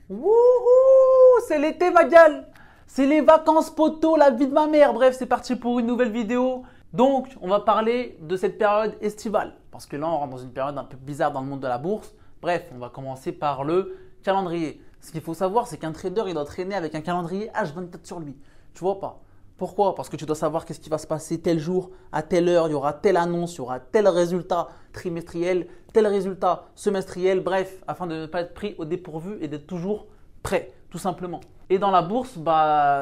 Wouhou! C'est l'été, ma gueule! C'est les vacances, poteau, la vie de ma mère. Bref, c'est parti pour une nouvelle vidéo. Donc, on va parler de cette période estivale. Parce que là, on rentre dans une période un peu bizarre dans le monde de la bourse. Bref, on va commencer par le calendrier. Ce qu'il faut savoir, c'est qu'un trader, il doit traîner avec un calendrier H24 sur lui. Tu vois pas? Pourquoi? Parce que tu dois savoir qu'est-ce qui va se passer tel jour, à telle heure, il y aura telle annonce, il y aura tel résultat trimestriel, tel résultat semestriel, bref, afin de ne pas être pris au dépourvu et d'être toujours prêt, tout simplement. Et dans la bourse,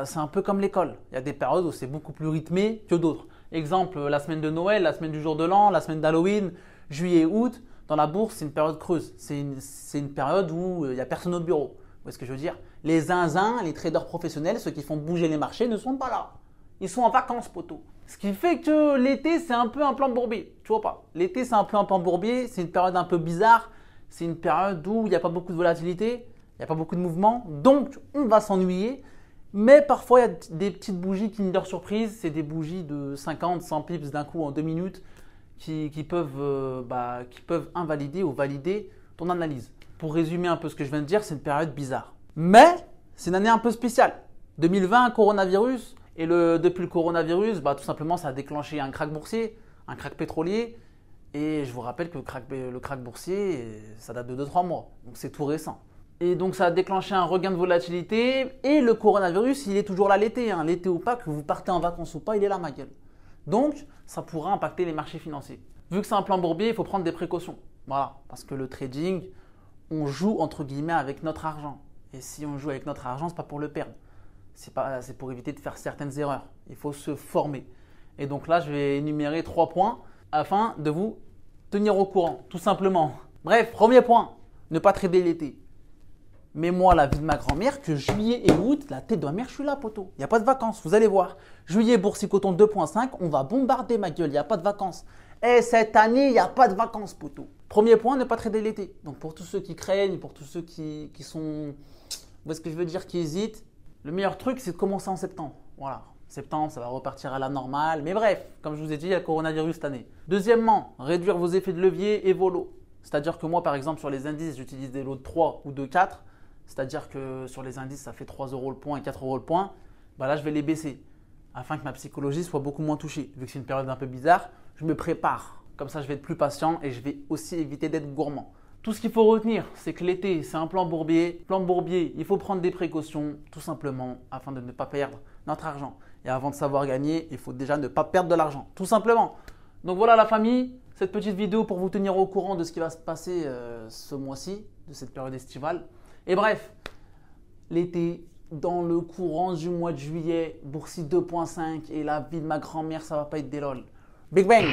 c'est un peu comme l'école. Il y a des périodes où c'est beaucoup plus rythmé que d'autres. Exemple, la semaine de Noël, la semaine du jour de l'an, la semaine d'Halloween, juillet, août. Dans la bourse, c'est une période creuse. C'est une période où il n'y a personne au bureau. Vous voyez ce que je veux dire? Les zinzins, les traders professionnels, ceux qui font bouger les marchés, ne sont pas là. Ils sont en vacances, poteau. Ce qui fait que l'été, c'est un peu un plan bourbier. Tu vois pas? L'été, c'est un peu un plan bourbier. C'est une période un peu bizarre. C'est une période où il n'y a pas beaucoup de volatilité. Il n'y a pas beaucoup de mouvements. Donc, on va s'ennuyer. Mais parfois, il y a des petites bougies Kinder Surprise. C'est des bougies de 50, 100 pips d'un coup en 2 minutes qui peuvent invalider ou valider ton analyse. Pour résumer un peu ce que je viens de dire, c'est une période bizarre. Mais c'est une année un peu spéciale. 2020, coronavirus. Et depuis le coronavirus, tout simplement, ça a déclenché un krach boursier, un krach pétrolier. Et je vous rappelle que le krach boursier, ça date de 2-3 mois. Donc c'est tout récent. Et donc ça a déclenché un regain de volatilité. Et le coronavirus, il est toujours là l'été. L'été ou pas, que vous partez en vacances ou pas, il est là, ma gueule. Donc ça pourra impacter les marchés financiers. Vu que c'est un plan bourbier, il faut prendre des précautions. Voilà, parce que le trading, on joue entre guillemets avec notre argent. Et si on joue avec notre argent, ce n'est pas pour le perdre. C'est pour éviter de faire certaines erreurs. Il faut se former. Et donc là, je vais énumérer 3 points afin de vous tenir au courant, tout simplement. Bref, premier point, ne pas trader l'été. Mais moi, la vie de ma grand-mère, que juillet et août, la tête de ma mère, je suis là, poteau. Il n'y a pas de vacances, vous allez voir. Juillet, boursicoton 2.5, on va bombarder ma gueule, il n'y a pas de vacances. Et cette année, il n'y a pas de vacances, poteau. Premier point, ne pas trader l'été. Donc pour tous ceux qui craignent, pour tous ceux qui sont, vous voyez ce que je veux dire, qui hésitent, le meilleur truc, c'est de commencer en septembre. Voilà, septembre, ça va repartir à la normale. Mais bref, comme je vous ai dit, il y a le coronavirus cette année. Deuxièmement, réduire vos effets de levier et vos lots. C'est-à-dire que moi, par exemple, sur les indices, j'utilise des lots de 3 ou de 4. C'est-à-dire que sur les indices, ça fait 3 euros le point et 4 euros le point. Là, je vais les baisser afin que ma psychologie soit beaucoup moins touchée. Vu que c'est une période un peu bizarre, je me prépare. Comme ça, je vais être plus patient et je vais aussi éviter d'être gourmand. Tout ce qu'il faut retenir, c'est que l'été, c'est un plan bourbier. Plan bourbier, il faut prendre des précautions, tout simplement, afin de ne pas perdre notre argent. Et avant de savoir gagner, il faut déjà ne pas perdre de l'argent, tout simplement. Donc voilà la famille, cette petite vidéo pour vous tenir au courant de ce qui va se passer ce mois-ci, de cette période estivale. Et bref, l'été, dans le courant du mois de juillet, boursier 2.5 et la vie de ma grand-mère, ça va pas être des lol. Big bang!